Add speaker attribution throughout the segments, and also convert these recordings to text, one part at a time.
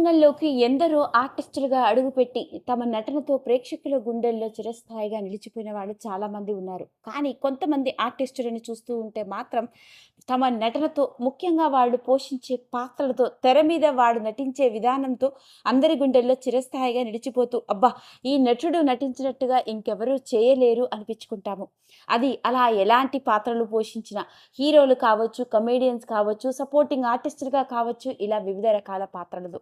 Speaker 1: రంగంలోకి ఎందరో ఆర్టిస్టులుగా అడుగుపెట్టి తమ నటనతో ప్రేక్షకుల గుండెల్లో చిరస్థాయిగా నిలిచిపోయిన వాళ్ళు చాలామంది ఉన్నారు. కానీ కొంతమంది ఆర్టిస్టులను చూస్తూ ఉంటే మాత్రం తమ నటనతో, ముఖ్యంగా వాళ్ళు పోషించే పాత్రలతో, తెర మీద వాడు నటించే విధానంతో అందరి గుండెల్లో చిరస్థాయిగా నిలిచిపోతూ అబ్బా! ఈ నటుడు నటించినట్టుగా ఇంకెవరూ చేయలేరు అనిపించుకుంటాము. అది అలా ఎలాంటి పాత్రలు పోషించిన హీరోలు కావచ్చు, కమెడియన్స్ కావచ్చు, సపోర్టింగ్ ఆర్టిస్టులుగా కావచ్చు, ఇలా వివిధ రకాల పాత్రలతో.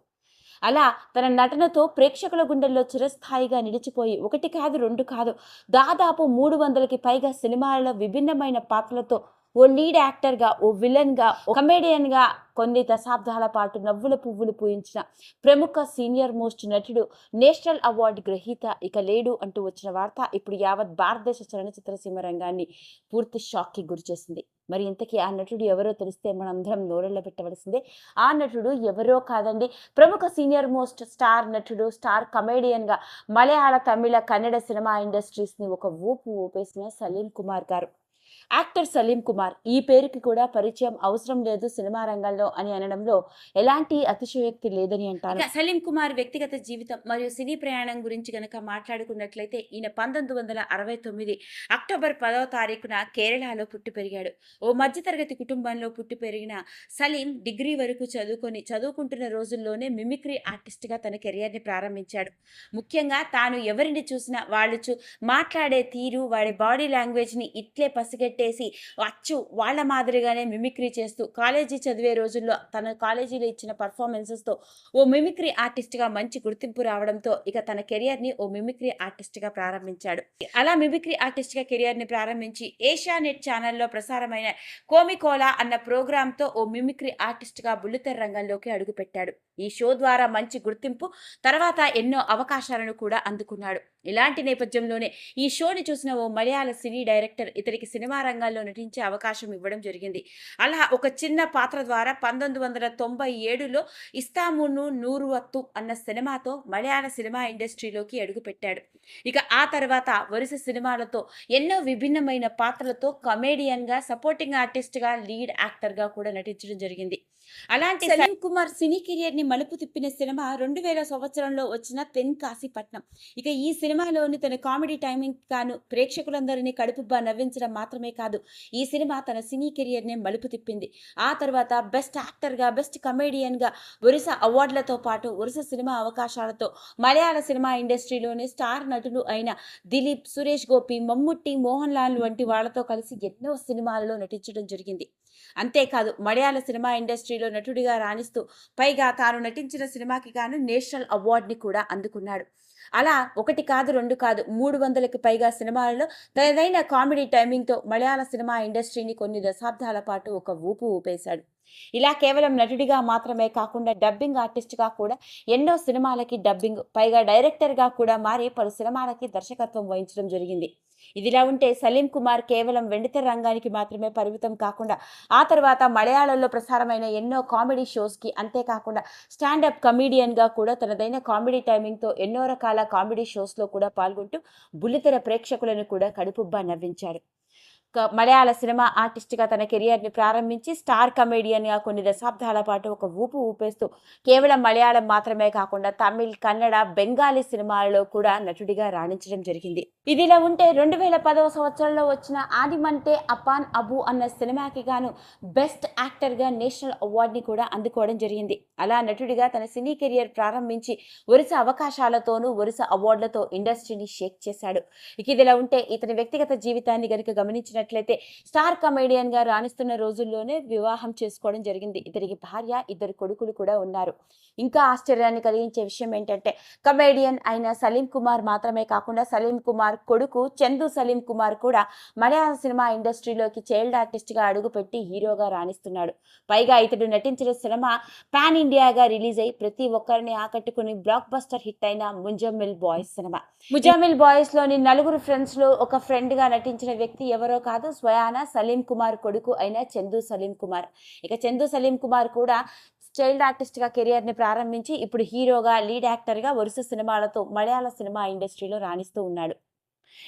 Speaker 1: అలా తన నటనతో ప్రేక్షకుల గుండెల్లో చిరస్థాయిగా నిలిచిపోయి, ఒకటి కాదు, రెండు కాదు, దాదాపు 300కి పైగా సినిమాలలో విభిన్నమైన పాత్రలతో ఓ లీడ్ యాక్టర్‌గా, ఓ విలన్‌గా, ఓ కమెడియన్‌గా కొన్ని దశాబ్దాల పాటు నవ్వుల పువ్వులు పూయించిన ప్రముఖ సీనియర్ మోస్ట్ నటుడు, నేషనల్ అవార్డు గ్రహీత ఇక లేడు అంటూ వచ్చిన వార్త ఇప్పుడు యావత్ భారతదేశ చలనచిత్ర సీమ రంగాన్ని పూర్తి షాక్‌కి గురిచేసింది. మరి ఇంతకీ ఆ నటుడు ఎవరో తెలిస్తే మనందరం నోరెళ్ళబెట్టవలసిందే. ఆ నటుడు ఎవరో కాదండి, ప్రముఖ సీనియర్ మోస్ట్ స్టార్ నటుడు, స్టార్ కమెడియన్‌గా మలయాళ, తమిళ, కన్నడ సినిమా ఇండస్ట్రీస్‌ని ఒక ఊపు ఊపేసిన సలీం కుమార్ గారు. యాక్టర్ సలీం కుమార్ ఈ పేరుకి కూడా పరిచయం అవసరం లేదు సినిమా రంగంలో అని అనడంలో ఎలాంటి అతిశయోక్తి లేదని అంటారు. సలీం కుమార్ వ్యక్తిగత జీవితం మరియు సినీ ప్రయాణం గురించి గనక మాట్లాడుకున్నట్లయితే ఈయన 1969 అక్టోబర్ 10వ తారీఖున కేరళలో పుట్టి పెరిగాడు. ఓ మధ్యతరగతి కుటుంబంలో పుట్టి పెరిగిన సలీం డిగ్రీ వరకు చదువుకుంటున్న రోజుల్లోనే మిమిక్రీ ఆర్టిస్ట్గా తన కెరియర్ని ప్రారంభించాడు. ముఖ్యంగా తాను ఎవరిని చూసినా వాళ్ళు మాట్లాడే తీరు, వాడి బాడీ లాంగ్వేజ్ని ఇట్లే పసిగట్టేసి అచ్చు వాళ్ళ మాదిరిగానే మిమిక్రీ చేస్తూ కాలేజీ చదివే రోజుల్లో తన కాలేజీలో ఇచ్చిన పర్ఫార్మెన్సెస్తో ఓ మిమిక్రీ ఆర్టిస్ట్గా మంచి గుర్తింపు రావడంతో ఇక తన కెరియర్ని ఓ మిమిక్రీ ఆర్టిస్ట్గా ప్రారంభించాడు. అలా మిమిక్రీ ఆర్టిస్ట్గా కెరియర్ని ప్రారంభించి ఏషియా నెట్ ఛానల్లో ప్రసారమైన కోమికోలా అన్న ప్రోగ్రాంతో ఓ మిమిక్రీ ఆర్టిస్ట్గా బుల్లితెర రంగంలోకి అడుగుపెట్టాడు. ఈ షో ద్వారా మంచి గుర్తింపు, తర్వాత ఎన్నో అవకాశాలను కూడా అందుకున్నాడు. ఇలాంటి నేపథ్యంలోనే ఈ షోని చూసిన ఓ మలయాళ సినీ డైరెక్టర్ ఇతనికి సినిమా రంగాల్లో నటించే అవకాశం ఇవ్వడం జరిగింది. అలా ఒక చిన్న పాత్ర ద్వారా 1997లో ఇస్తామును నూరువత్తు అన్న సినిమాతో మలయాళ సినిమా ఇండస్ట్రీలోకి అడుగుపెట్టాడు. ఇక ఆ తర్వాత వరుస సినిమాలతో ఎన్నో విభిన్నమైన పాత్రలతో కమేడియన్గా, సపోర్టింగ్ ఆర్టిస్ట్గా, లీడ్ యాక్టర్గా కూడా నటించడం జరిగింది. అలాంటి సలీం కుమార్ సినీ కెరియర్ని మలుపు తిప్పిన సినిమా 2000 సంవత్సరంలో వచ్చిన తెన్కాశీపట్నం. ఇక ఈ సినిమాలోని తన కామెడీ టైమింగ్ గాను ప్రేక్షకులందరినీ కడుపుబ్బా నవ్వించడం మాత్రమే కాదు, ఈ సినిమా తన సినీ కెరియర్నే మలుపు తిప్పింది. ఆ తర్వాత బెస్ట్ యాక్టర్గా, బెస్ట్ కమెడియన్గా వరుస అవార్డులతో పాటు వరుస సినిమా అవకాశాలతో మలయాళ సినిమా ఇండస్ట్రీలోని స్టార్ నటులు అయిన దిలీప్, సురేష్ గోపి, మమ్ముట్టి, మోహన్ లాల్ వంటి వాళ్లతో కలిసి ఎన్నో సినిమాలలో నటించడం జరిగింది. అంతేకాదు మలయాళ సినిమా ఇండస్ట్రీలో నటుడిగా రాణిస్తూ పైగా తాను నటించిన సినిమాకి గాను నేషనల్ అవార్డుని కూడా అందుకున్నాడు. అలా ఒకటి కాదు, రెండు కాదు, 300కి పైగా సినిమాలలో తనదైన కామెడీ టైమింగ్తో మలయాళ సినిమా ఇండస్ట్రీని కొన్ని దశాబ్దాల పాటు ఒక ఊపు ఊపేశాడు. ఇలా కేవలం నటుడిగా మాత్రమే కాకుండా డబ్బింగ్ ఆర్టిస్ట్గా కూడా ఎన్నో సినిమాలకి డబ్బింగ్, పైగా డైరెక్టర్గా కూడా మారి పలు సినిమాలకి దర్శకత్వం వహించడం జరిగింది. ఇదిలా ఉంటే సలీం కుమార్ కేవలం వెండితెర రంగానికి మాత్రమే పరిమితం కాకుండా ఆ తర్వాత మలయాళంలో ప్రసారమైన ఎన్నో కామెడీ షోస్కి, అంతేకాకుండా స్టాండప్ కమెడియన్గా కూడా తనదైన కామెడీ టైమింగ్తో ఎన్నో రకాల కామెడీ షోస్లో కూడా పాల్గొంటూ బుల్లితెర ప్రేక్షకులను కూడా కడుపుబ్బా నవ్వించాడు. మలయాళ సినిమా ఆర్టిస్ట్గా తన కెరియర్ని ప్రారంభించి స్టార్ కమెడియన్గా కొన్ని దశాబ్దాల పాటు ఒక ఊపు ఊపేస్తూ కేవలం మలయాళం మాత్రమే కాకుండా తమిళ్, కన్నడ, బెంగాలీ సినిమాలలో కూడా నటుడిగా రాణించడం జరిగింది. ఇదిలా ఉంటే 2010వ సంవత్సరంలో వచ్చిన ఆదిమంటే అపాన్ అబు అన్న సినిమాకి గాను బెస్ట్ యాక్టర్గా నేషనల్ అవార్డుని కూడా అందుకోవడం జరిగింది. అలా నటుడిగా తన సినీ కెరియర్ ప్రారంభించి వరుస అవకాశాలతోనూ వరుస అవార్డులతో ఇండస్ట్రీని షేక్ చేశాడు. ఇక ఇదిలా ఉంటే ఇతని వ్యక్తిగత జీవితాన్ని గనుక గమనించిన స్టార్ కమెడియన్ గా రాణిస్తున్న రోజుల్లోనే వివాహం చేసుకోవడం జరిగింది. ఇతనికి భార్య, 2 కొడుకులు కూడా ఉన్నారు. ఇంకా ఆశ్చర్యాన్ని కలిగించే విషయం ఏంటంటే కమెడియన్ అయిన సలీం కుమార్ మాత్రమే కాకుండా సలీం కుమార్ కొడుకు చందు సలీం కుమార్ కూడా మలయాళ సినిమా ఇండస్ట్రీలోకి చైల్డ్ ఆర్టిస్ట్గా అడుగుపెట్టి హీరోగా రాణిస్తున్నాడు. పైగా ఇతడు నటించిన సినిమా పాన్ ఇండియాగా రిలీజ్ అయి ప్రతి ఒక్కరిని ఆకట్టుకుని బ్లాక్ బస్టర్ హిట్ అయిన Muzammil boys cinema. Muzammil boys లోని నలుగురు ఫ్రెండ్స్ లో ఒక ఫ్రెండ్ గా నటించిన వ్యక్తి ఎవరో కాదు, స్వయాన సలీం కుమార్ కొడుకు అయిన చందు సలీం కుమార్. ఇక చందు సలీం కుమార్ కూడా చైల్డ్ ఆర్టిస్ట్గా కెరియర్ని ప్రారంభించి ఇప్పుడు హీరోగా, లీడ్ యాక్టర్గా వరుస సినిమాలతో మలయాళ సినిమా ఇండస్ట్రీలో రాణిస్తూ ఉన్నాడు.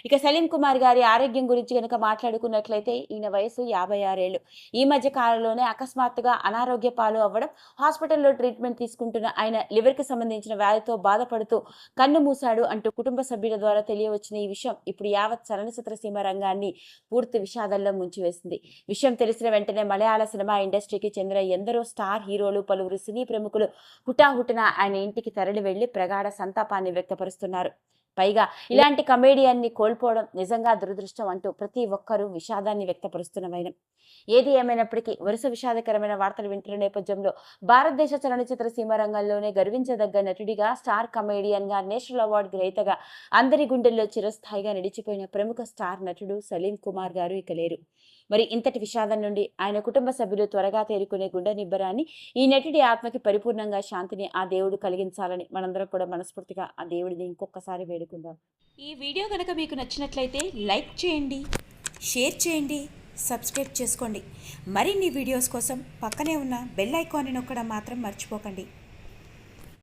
Speaker 1: ఇక సలీం కుమార్ గారి ఆరోగ్యం గురించి గనక మాట్లాడుకున్నట్లయితే ఈయన వయసు 56 ఏళ్ళు. ఈ మధ్య కాలంలోనే అకస్మాత్తుగా అనారోగ్య పాలు అవ్వడం, హాస్పిటల్‌లో ట్రీట్మెంట్ తీసుకుంటున్న ఆయన లివర్‌కి సంబంధించిన వ్యాధితో బాధపడుతూ కన్ను మూశాడు అంటూ కుటుంబ సభ్యుల ద్వారా తెలియవచ్చిన ఈ విషయం ఇప్పుడు యావత్ చలనచిత్ర సీమ రంగాన్ని పూర్తి విషాదంలో ముంచివేసింది. విషయం తెలిసిన వెంటనే మలయాళ సినిమా ఇండస్ట్రీకి చెందిన ఎందరో స్టార్ హీరోలు, పలువురు సినీ ప్రముఖులు హుటాహుటిన ఆయన ఇంటికి తరలి వెళ్లి ప్రగాఢ సంతాపాన్ని వ్యక్తపరుస్తున్నారు. పైగా ఇలాంటి కమేడియన్ని కోల్పోవడం నిజంగా దురదృష్టం అంటూ ప్రతి ఒక్కరూ విషాదాన్ని వ్యక్తపరుస్తున్న వైనం. ఏది ఏమైనప్పటికీ వరుస విషాదకరమైన వార్తలు వింటున్న నేపథ్యంలో భారతదేశ చలనచిత్ర సీమ రంగంలోనే గర్వించదగ్గ నటుడిగా, స్టార్ కమేడియన్గా, నేషనల్ అవార్డు గ్రహీతగా అందరి గుండెల్లో చిరస్థాయిగా నిలిచిపోయిన ప్రముఖ స్టార్ నటుడు సలీం కుమార్ గారు ఇక లేరు. మరి ఇంతటి విషాదం నుండి ఆయన కుటుంబ సభ్యులు త్వరగా తేరుకునే గుండె నిబ్బరాన్ని, ఈ నటుడి ఆత్మకి పరిపూర్ణంగా శాంతిని ఆ దేవుడు కలిగించాలని మనందరం కూడా మనస్ఫూర్తిగా ఆ దేవుడిని ఇంకొకసారి వేడుకుందాం.
Speaker 2: ఈ వీడియో కనుక మీకు నచ్చినట్లయితే లైక్ చేయండి, షేర్ చేయండి, సబ్స్క్రైబ్ చేసుకోండి. మరిన్ని వీడియోస్ కోసం పక్కనే ఉన్న బెల్ ఐకాన్ని నొక్కడం మాత్రం మర్చిపోకండి.